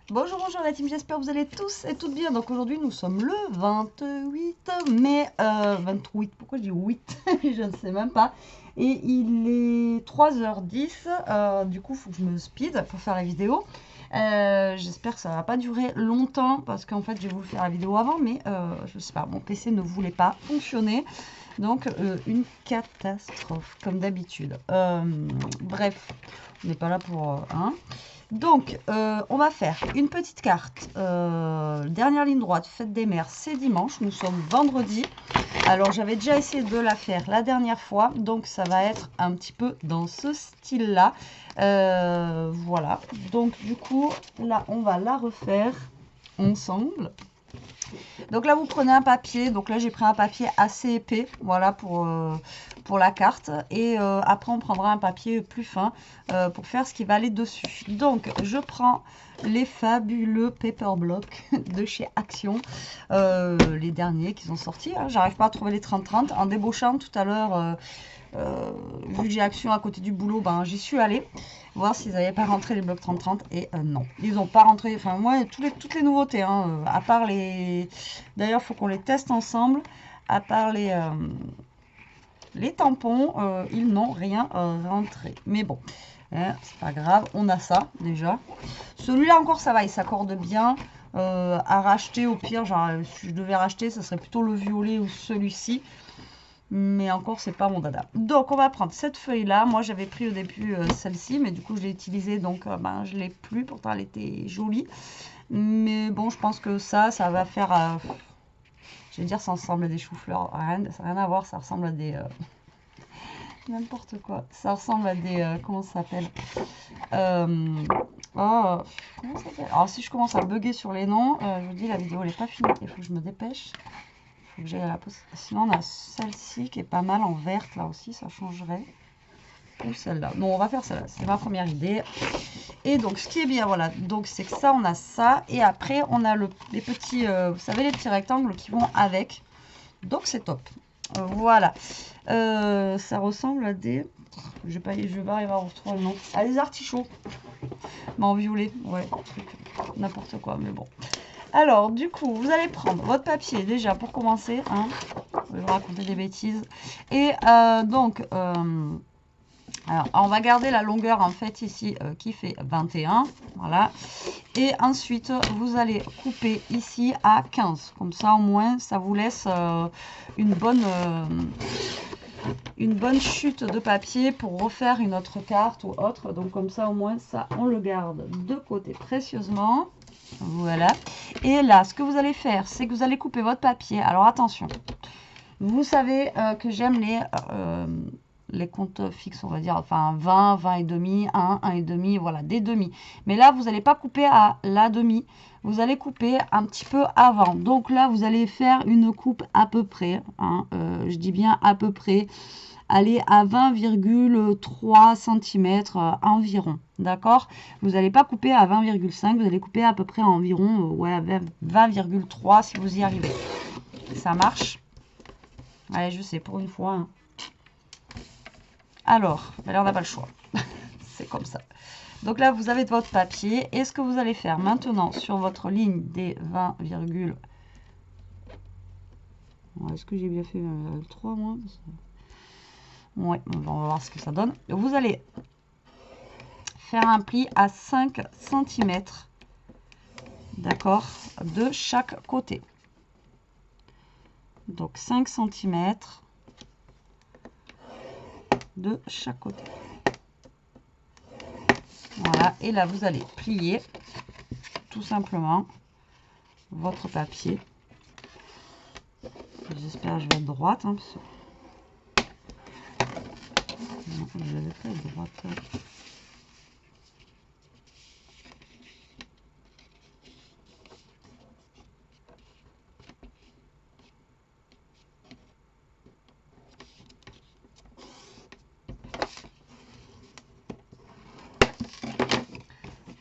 Bonjour, bonjour la team, j'espère que vous allez tous et toutes bien. Donc aujourd'hui nous sommes le 28 mai, 28, pourquoi je dis 8 je ne sais même pas. Et il est 3h10, du coup il faut que je me speed pour faire la vidéo. J'espère que ça va pas durer longtemps parce qu'en fait j'ai voulu faire la vidéo avant mais je sais pas, mon PC ne voulait pas fonctionner. Donc une catastrophe comme d'habitude. Bref, on n'est pas là pour... Donc, on va faire une petite carte. Dernière ligne droite, fête des mères, c'est dimanche. Nous sommes vendredi. Alors, j'avais déjà essayé de la faire la dernière fois. Donc, ça va être un petit peu dans ce style-là. Voilà. Donc, du coup, là, on va la refaire ensemble. Donc là, vous prenez un papier. Donc là, j'ai pris un papier assez épais, voilà, pour la carte. Et après, on prendra un papier plus fin pour faire ce qui va aller dessus. Donc, je prends les fabuleux paper blocks de chez Action. Les derniers qui sont sortis. Hein. J'arrive pas à trouver les 30-30. En débauchant tout à l'heure... vu que j'ai Action à côté du boulot, ben, j'y suis allée voir s'ils n'avaient pas rentré les blocs 30-30 et non, ils n'ont pas rentré, enfin moi, toutes les nouveautés, hein, à part les... D'ailleurs, il faut qu'on les teste ensemble, à part les tampons, ils n'ont rien rentré. Mais bon, hein, c'est pas grave, on a ça déjà. Celui-là encore, ça va, il s'accorde bien. À racheter au pire, genre, si je devais racheter, ça serait plutôt le violet ou celui-ci. Mais encore, c'est pas mon dada. Donc, on va prendre cette feuille-là. Moi, j'avais pris au début celle-ci, mais du coup, je l'ai utilisée, donc ben, je l'ai plus. Pourtant, elle était jolie. Mais bon, je pense que ça va faire... je vais dire, ça ressemble à des choux-fleurs. Ça n'a rien à voir, ça ressemble à des... n'importe quoi. Ça ressemble à des... comment ça s'appelle oh, comment ça s'appelle? Alors, si je commence à bugger sur les noms, je vous dis, la vidéo, elle n'est pas finie. Il faut que je me dépêche. Faut que j'aille à la pause. Sinon, on a celle-ci qui est pas mal en verte, là aussi, ça changerait. Ou celle-là. Non, on va faire celle-là. C'est ma première idée. Et donc, ce qui est bien, voilà. Donc, c'est que ça, on a ça. Et après, on a les petits, vous savez, les petits rectangles qui vont avec. Donc, c'est top. Voilà. Ça ressemble à des... Je vais pas arriver à retrouver le nom. À des artichauts. Mais en violet. Ouais, n'importe quoi, mais bon. Alors, du coup, vous allez prendre votre papier déjà pour commencer. Hein. Je vais vous raconter des bêtises. Et donc, alors, on va garder la longueur en fait ici qui fait 21. Voilà. Et ensuite, vous allez couper ici à 15. Comme ça, au moins, ça vous laisse une bonne chute de papier pour refaire une autre carte ou autre. Donc, comme ça, au moins, ça, on le garde de côté précieusement. Voilà. Et là, ce que vous allez faire, c'est que vous allez couper votre papier. Alors, attention. Vous savez que j'aime les comptes fixes, on va dire. Enfin, 20, 20 et demi, 1, 1 et demi, voilà, des demi. Mais là, vous n'allez pas couper à la demi. Vous allez couper un petit peu avant. Donc là, vous allez faire une coupe à peu près. Hein, je dis bien à peu près. Allez à 20,3 cm environ, d'accord? Vous n'allez pas couper à 20,5, vous allez couper à peu près à environ ouais, 20,3 si vous y arrivez. Ça marche? Allez, je sais, pour une fois. Hein. Alors, là, on n'a pas le choix. C'est comme ça. Donc là, vous avez votre papier. Et ce que vous allez faire maintenant sur votre ligne des 20, est-ce que j'ai bien fait 3 moins? Ouais, on va voir ce que ça donne. Vous allez faire un pli à 5 cm, d'accord, de chaque côté. Donc 5 cm de chaque côté. Voilà, et là vous allez plier tout simplement votre papier. J'espère que je vais être droite. Hein, parce que... Non, je ne vais pas être droite.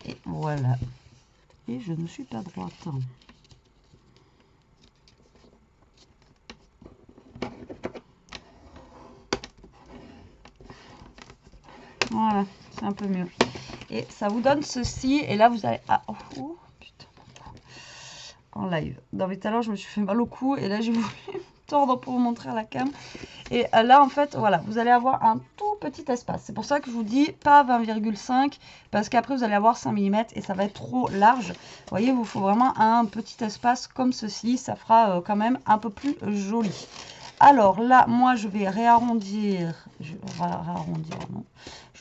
Et voilà. Et je ne suis pas droite. Voilà, c'est un peu mieux. Et ça vous donne ceci. Et là, vous allez... Ah, en live. Non mais tout à l'heure je me suis fait mal au cou et là j'ai voulu me tordre pour vous montrer à la cam. Et là en fait voilà, vous allez avoir un tout petit espace. C'est pour ça que je vous dis pas 20,5 parce qu'après vous allez avoir 5 mm et ça va être trop large. Vous voyez, il vous faut vraiment un petit espace comme ceci, ça fera quand même un peu plus joli. Alors là, moi je vais réarrondir, je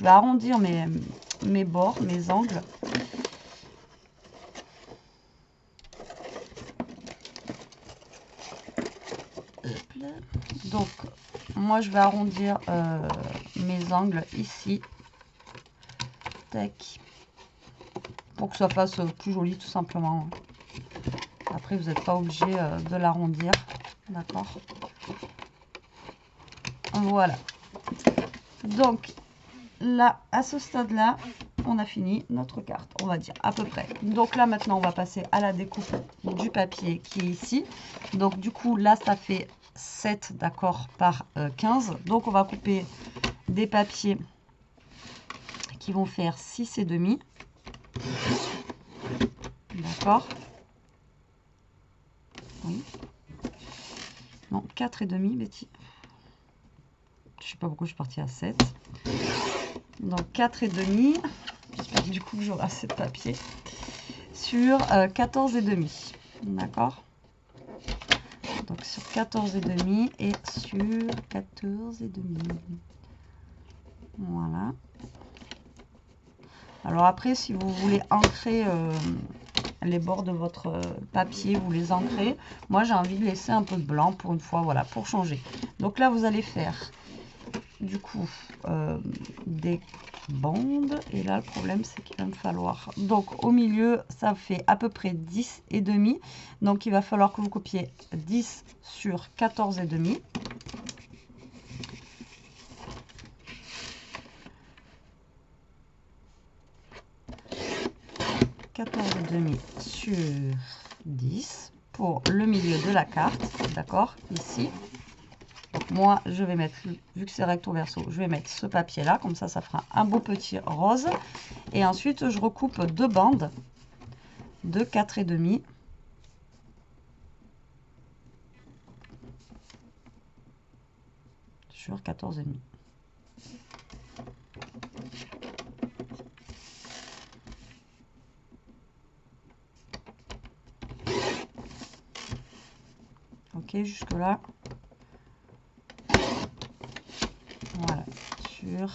vais arrondir mes bords, mes angles. Donc, moi, je vais arrondir mes angles ici. Tac. Pour que ça fasse plus joli, tout simplement. Après, vous n'êtes pas obligé de l'arrondir. D'accord. Voilà. Donc, là, à ce stade-là, on a fini notre carte, on va dire, à peu près. Donc là, maintenant, on va passer à la découpe du papier qui est ici. Donc, du coup, là, ça fait 7, d'accord, par 15. Donc, on va couper des papiers qui vont faire 6,5. D'accord. Oui. Non, 4,5, Betty. Je sais pas pourquoi je suis partie à 7. Donc 4,5. J'espère que du coup j'aurai assez de papier. Sur 14,5. D'accord. Donc sur 14,5 et sur 14,5. Voilà. Alors après, si vous voulez ancrer les bords de votre papier, vous les ancrez. Moi, j'ai envie de laisser un peu de blanc pour une fois, voilà, pour changer. Donc là, vous allez faire du coup des bandes. Et là, le problème, c'est qu'il va me falloir... Donc, au milieu, ça fait à peu près 10,5. Donc, il va falloir que vous copiez 10 sur 14,5. Sur 10 pour le milieu de la carte, d'accord, ici. Donc moi je vais mettre, vu que c'est recto verso, je vais mettre ce papier là, comme ça ça fera un beau petit rose. Et ensuite je recoupe deux bandes de 4,5 sur 14,5. Ok, jusque là. Voilà, sur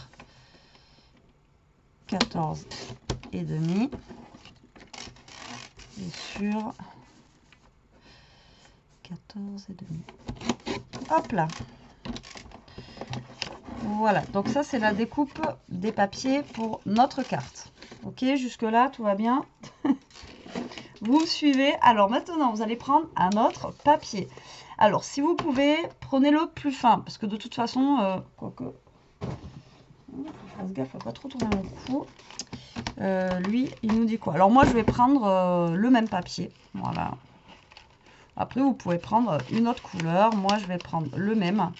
14,5 et sur 14,5. Hop là. Voilà, donc ça c'est la découpe des papiers pour notre carte. Ok, jusque là tout va bien. Vous me suivez. Alors maintenant vous allez prendre un autre papier. Alors si vous pouvez, prenez-le plus fin, parce que de toute façon, quoique, fasse gaffe à pas trop tourner mon cou. Lui, il nous dit quoi? Alors moi je vais prendre le même papier. Voilà. Après vous pouvez prendre une autre couleur. Moi je vais prendre le même.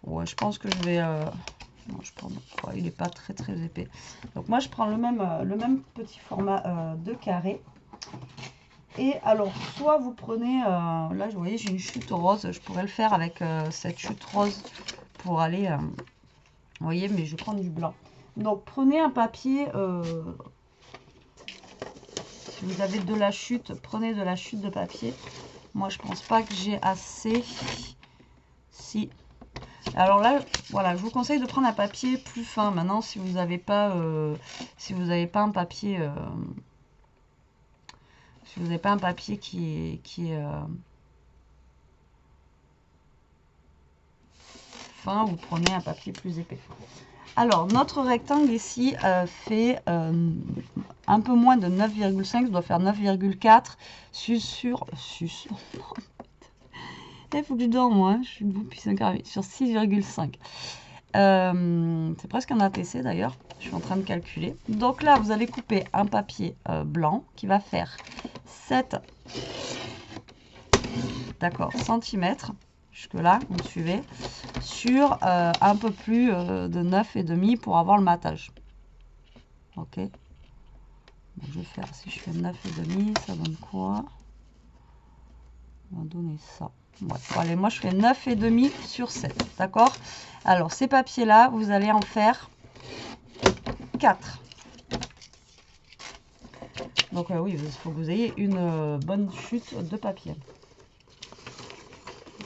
Ouais, je pense que je vais... non, je prends... ouais, il n'est pas très très épais. Donc moi je prends le même petit format de carré. Et alors, soit vous prenez... là, vous voyez, j'ai une chute rose. Je pourrais le faire avec cette chute rose pour aller... vous voyez, mais je vais prendre du blanc. Donc prenez un papier... si vous avez de la chute, prenez de la chute de papier. Moi, je pense pas que j'ai assez... Si... Alors là, voilà, je vous conseille de prendre un papier plus fin. Maintenant, si vous n'avez pas, un papier, si vous n'avez pas un papier qui est fin, vous prenez un papier plus épais. Alors, notre rectangle ici fait un peu moins de 9,5, ça doit faire 9,4 sur il faut que je dorme, moi, je suis debout depuis 5 heures, sur 6,5. C'est presque un ATC d'ailleurs, je suis en train de calculer. Donc là, vous allez couper un papier blanc qui va faire 7 centimètres, jusque là, vous me suivez, sur un peu plus de 9,5 pour avoir le matage. Ok. Donc, je vais faire, si je fais 9,5, ça donne quoi? On va donner ça. Ouais. Bon, allez, moi je fais 9,5 sur 7. D'accord? Alors, ces papiers-là, vous allez en faire 4. Donc, oui, il faut que vous ayez une bonne chute de papier.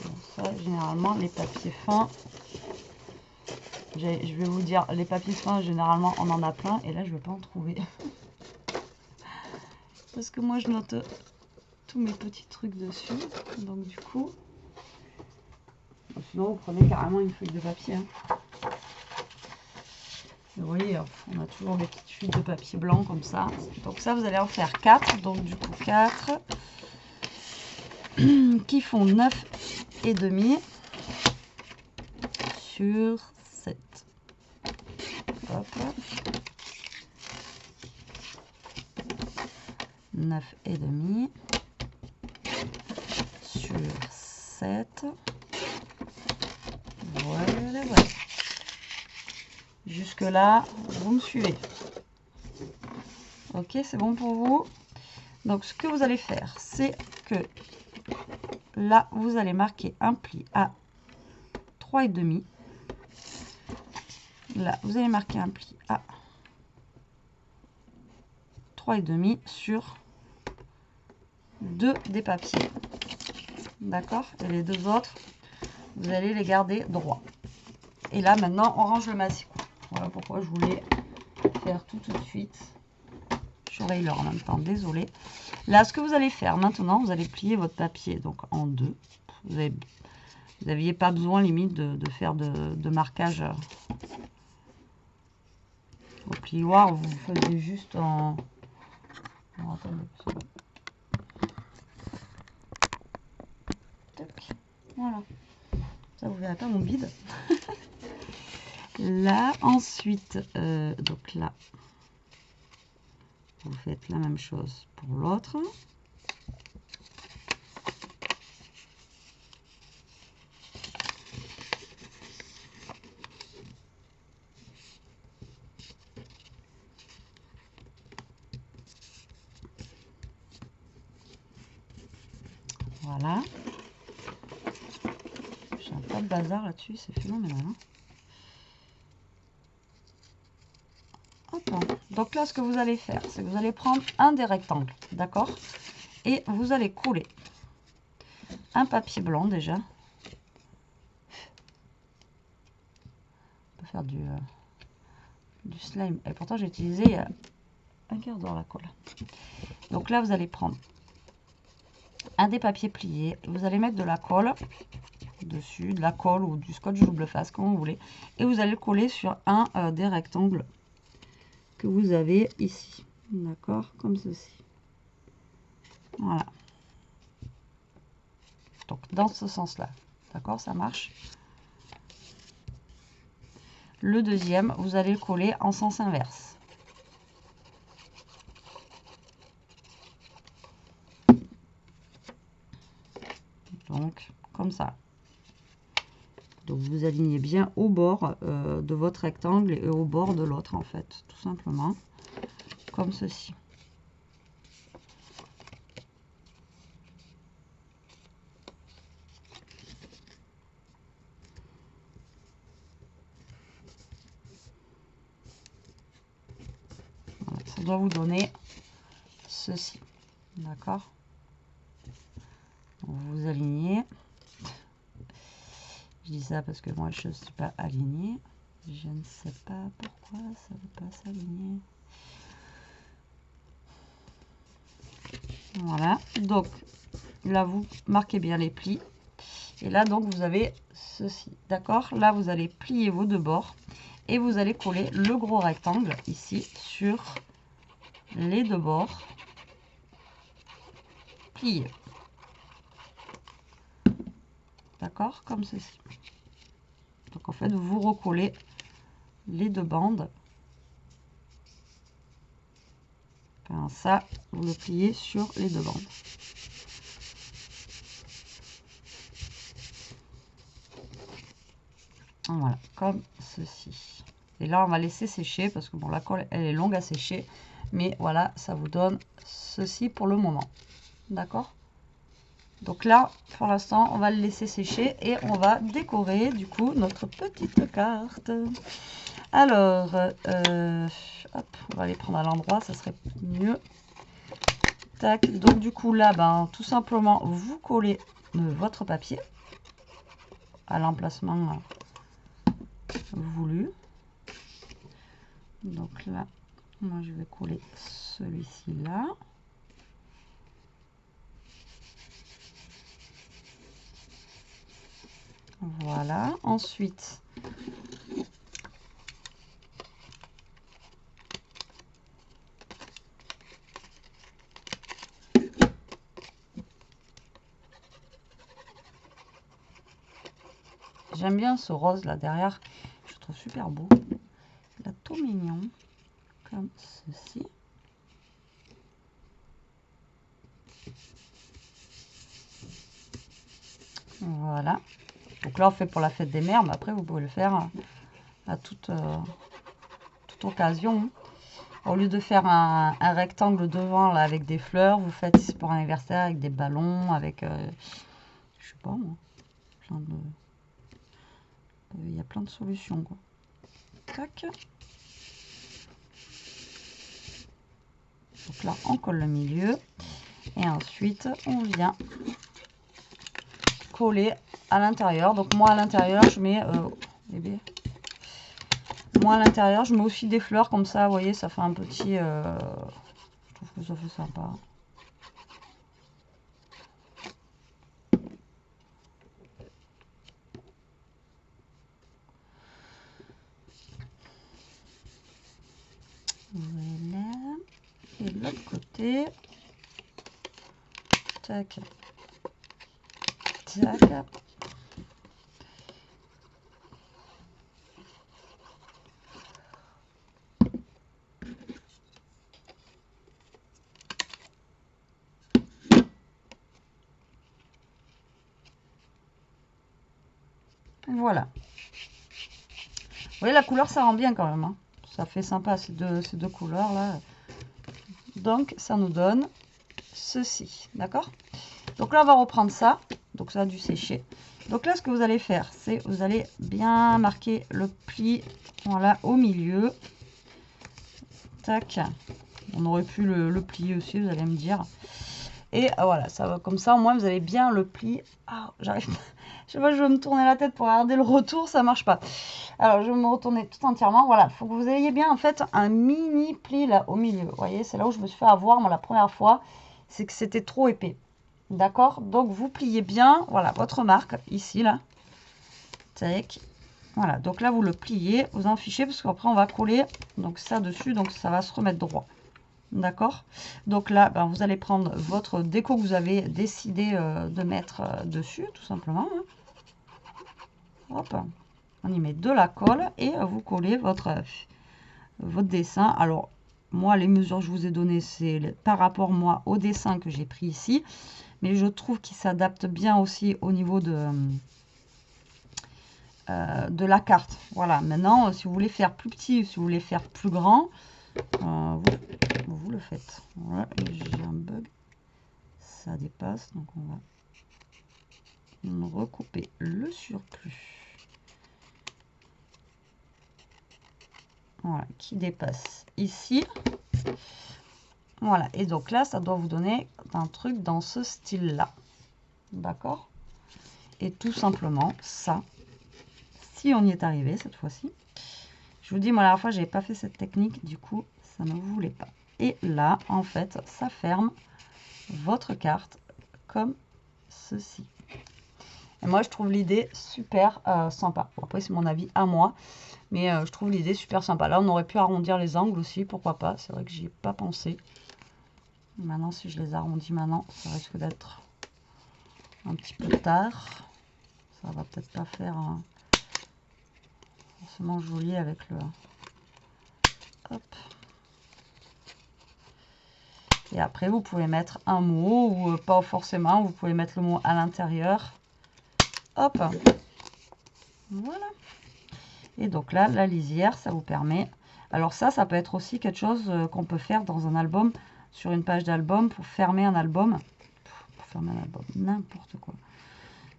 Donc, ça, généralement, les papiers fins. Je vais vous dire, les papiers fins, généralement, on en a plein. Et là, je ne vais pas en trouver. Parce que moi, je note tous mes petits trucs dessus. Donc, du coup... Sinon, vous prenez carrément une feuille de papier. Hein. Vous voyez, on a toujours des petites fuites de papier blanc comme ça. Donc ça, vous allez en faire 4. Donc du coup, 4 qui font 9,5 sur 7. Hop. 9,5 sur 7. Voilà, voilà. Jusque là, vous me suivez. Ok, c'est bon pour vous? Donc, ce que vous allez faire, c'est que là, vous allez marquer un pli à 3,5. Là, vous allez marquer un pli à 3,5 sur 2 des papiers. D'accord? Et les deux autres, vous allez les garder droits. Et là, maintenant, on range le massicot. Voilà pourquoi je voulais faire tout de suite. J'aurais l'heure en même temps, désolé. Là, ce que vous allez faire maintenant, vous allez plier votre papier donc en deux. Vous n'aviez pas besoin limite de faire de marquage au plioir. Vous faisiez juste en... Oh, attendez, voilà. Ça, vous verrez pas mon bide. Là, ensuite, donc là, vous faites la même chose pour l'autre. Voilà. J'ai un tas de bazar là-dessus, c'est phénoménal. Hein. Donc là, ce que vous allez faire, c'est que vous allez prendre un des rectangles, d'accord? Et vous allez coller un papier blanc déjà. On peut faire du slime. Et pourtant, j'ai utilisé un quart d'heure la colle. Donc là, vous allez prendre un des papiers pliés. Vous allez mettre de la colle dessus, de la colle ou du scotch double face, comme vous voulez. Et vous allez le coller sur un des rectangles que vous avez ici. D'accord? Comme ceci. Voilà. Donc, dans ce sens-là. D'accord? Ça marche. Le deuxième, vous allez le coller en sens inverse. Donc, comme ça. Donc, vous alignez bien au bord de votre rectangle et au bord de l'autre, en fait, tout simplement. Comme ceci. Voilà, ça doit vous donner ceci. D'accord? Vous alignez. Je dis ça parce que moi, je ne suis pas alignée. Je ne sais pas pourquoi ça ne veut pas s'aligner. Voilà. Donc, là, vous marquez bien les plis. Et là, donc, vous avez ceci. D'accord? Là, vous allez plier vos deux bords. Et vous allez coller le gros rectangle ici sur les deux bords. Pliés. D'accord? Comme ceci. Donc, en fait, vous recollez les deux bandes. Enfin, ça, vous le pliez sur les deux bandes. Voilà, comme ceci. Et là, on va laisser sécher parce que bon, la colle, elle est longue à sécher. Mais voilà, ça vous donne ceci pour le moment. D'accord? Donc là, pour l'instant, on va le laisser sécher et on va décorer du coup notre petite carte. Alors, hop, on va les prendre à l'endroit, ça serait mieux. Tac, donc du coup là, ben, tout simplement, vous collez votre papier à l'emplacement voulu. Donc là, moi je vais coller celui-ci là. Voilà, ensuite, j'aime bien ce rose là derrière, je trouve super beau. Il est tout mignon, comme ceci. Voilà. Donc là, on fait pour la fête des mères, mais après, vous pouvez le faire à toute occasion. Au lieu de faire un rectangle devant là, avec des fleurs, vous faites ici pour un anniversaire avec des ballons, avec, je sais pas moi, il y a plein de solutions, quoi. Tac. Donc là, on colle le milieu. Et ensuite, on vient coller à l'intérieur. Donc moi, à l'intérieur, je mets... bébé. Moi, à l'intérieur, je mets aussi des fleurs comme ça. Vous voyez, ça fait un petit... je trouve que ça fait sympa. Voilà. Et de l'autre côté... Tac. Tac. Voilà. Vous voyez, la couleur, ça rend bien quand même. Hein. Ça fait sympa, ces deux couleurs là. Donc, ça nous donne ceci. D'accord? Donc là, on va reprendre ça. Donc, ça a dû sécher. Donc là, ce que vous allez faire, c'est vous allez bien marquer le pli, voilà, au milieu. Tac. On aurait pu le plier aussi, vous allez me dire. Et voilà, ça va comme ça. Au moins, vous avez bien le pli. Ah, j'arrive pas. Je sais pas, je vais me tourner la tête pour regarder le retour, ça marche pas. Alors, je vais me retourner tout entièrement. Voilà, il faut que vous ayez bien en fait un mini pli là au milieu. Vous voyez, c'est là où je me suis fait avoir moi la première fois. C'est que c'était trop épais. D'accord? Donc, vous pliez bien, voilà, votre marque ici là. Tac. Voilà, donc là, vous le pliez, vous en fichez parce qu'après, on va coller donc ça dessus, donc ça va se remettre droit. D'accord? Donc là, ben, vous allez prendre votre déco que vous avez décidé de mettre dessus, tout simplement. Hein. Hop, on y met de la colle et vous collez votre dessin. Alors, moi, les mesures que je vous ai données, c'est par rapport, moi, au dessin que j'ai pris ici. Mais je trouve qu'il s'adapte bien aussi au niveau de la carte. Voilà, maintenant, si vous voulez faire plus petit, si vous voulez faire plus grand, vous le faites. Voilà, j'ai un bug. Ça dépasse, donc on va recouper le surplus. Voilà, qui dépasse ici. Voilà, et donc là, ça doit vous donner un truc dans ce style-là. D'accord? Et tout simplement, ça, si on y est arrivé cette fois-ci, je vous dis, moi, la dernière fois, je n'avais pas fait cette technique, du coup, ça ne voulait pas. Et là, en fait, ça ferme votre carte comme ceci. Et moi, je trouve l'idée super sympa. Bon, après, c'est mon avis à moi. Mais je trouve l'idée super sympa. Là, on aurait pu arrondir les angles aussi, pourquoi pas. C'est vrai que j'y ai pas pensé. Maintenant, si je les arrondis maintenant, ça risque d'être un petit peu tard. Ça va peut-être pas faire forcément joli avec le... Hop. Et après, vous pouvez mettre un mot ou pas forcément. Vous pouvez mettre le mot à l'intérieur. Hop. Voilà. Et donc là, la lisière, ça vous permet Alors ça peut être aussi quelque chose qu'on peut faire dans un album, sur une page d'album, pour fermer un album. Pour fermer un album, n'importe quoi.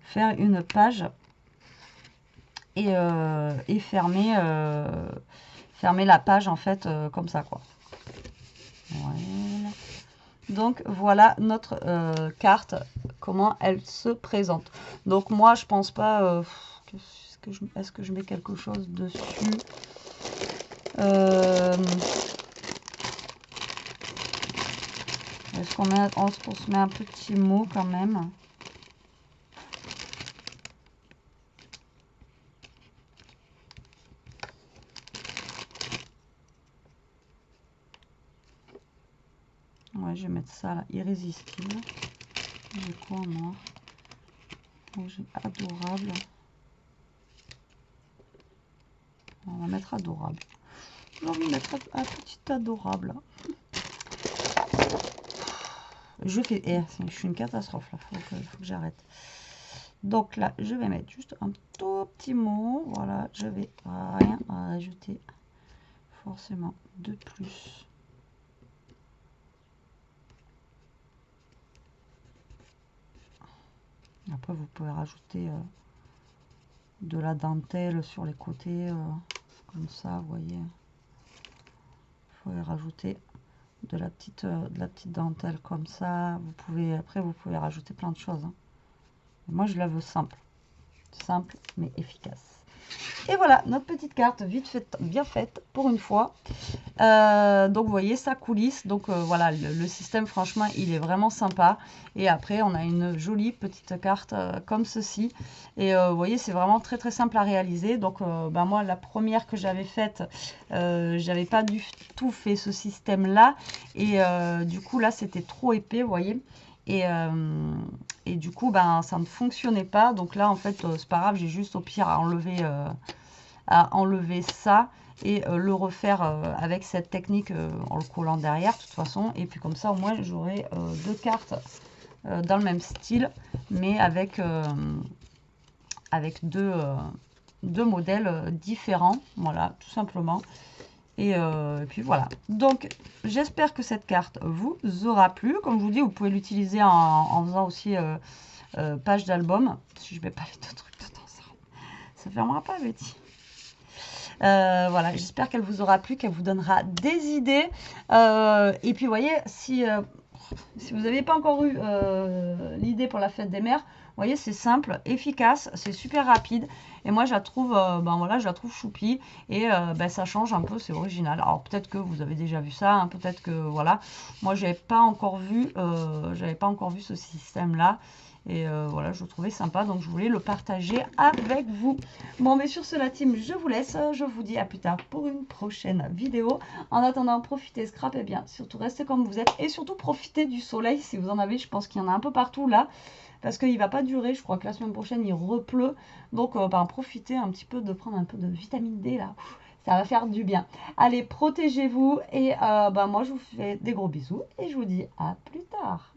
Faire une page et fermer, fermer la page en fait comme ça quoi. Voilà. Donc voilà notre carte, comment elle se présente. Donc moi je pense pas, est-ce que je mets quelque chose dessus? Est-ce qu'on se met un petit mot quand même? Ouais, je vais mettre ça là, irrésistible. J'ai quoi moi? J'ai adorable. On va mettre adorable. J'ai envie de mettre un petit adorable. Je suis une catastrophe là, faut que j'arrête. Donc là, je vais mettre juste un tout petit mot. Voilà, je vais rien rajouter forcément de plus. Après, vous pouvez rajouter de la dentelle sur les côtés, comme ça, vous voyez. Vous pouvez rajouter de la petite dentelle comme ça. Vous pouvez, après, vous pouvez rajouter plein de choses. Hein. Moi, je la veux simple mais efficace. Et voilà, notre petite carte vite faite, bien faite pour une fois. Donc vous voyez, ça coulisse. Donc voilà, le système franchement il est vraiment sympa. Et après on a une jolie petite carte comme ceci. Et vous voyez, c'est vraiment très très simple à réaliser. Donc ben, moi la première que j'avais faite, j'avais pas du tout fait ce système là. Et du coup là c'était trop épais, vous voyez. Et du coup ben ça ne fonctionnait pas. Donc là en fait c'est pas grave, j'ai juste au pire à enlever ça et le refaire avec cette technique en le collant derrière de toute façon. Et puis comme ça au moins j'aurai deux cartes dans le même style mais avec deux modèles différents, voilà, tout simplement. Et puis voilà, donc j'espère que cette carte vous aura plu. Comme je vous dis, vous pouvez l'utiliser en faisant aussi page d'album. Si je mets pas les deux trucs dedans, ça fermera pas, Betty. Voilà, j'espère qu'elle vous aura plu, qu'elle vous donnera des idées. Et puis, vous voyez, si vous n'avez pas encore eu l'idée pour la fête des mères, vous voyez, c'est simple, efficace, c'est super rapide. Et moi, je la trouve, ben voilà, je la trouve choupie. Et ben, ça change un peu, c'est original. Alors, peut-être que vous avez déjà vu ça, hein, peut-être que, voilà. Moi, j'avais pas encore vu ce système-là. Et voilà, je le trouvais sympa, donc je voulais le partager avec vous. Bon, mais sur ce, la team, je vous laisse. Je vous dis à plus tard pour une prochaine vidéo. En attendant, profitez, scrapez bien. Surtout, restez comme vous êtes. Et surtout, profitez du soleil si vous en avez. Je pense qu'il y en a un peu partout là. Parce qu'il ne va pas durer. Je crois que la semaine prochaine, il repleut. Donc, ben, profitez un petit peu de prendre un peu de vitamine D là. Ça va faire du bien. Allez, protégez-vous. Et ben, moi, je vous fais des gros bisous. Et je vous dis à plus tard.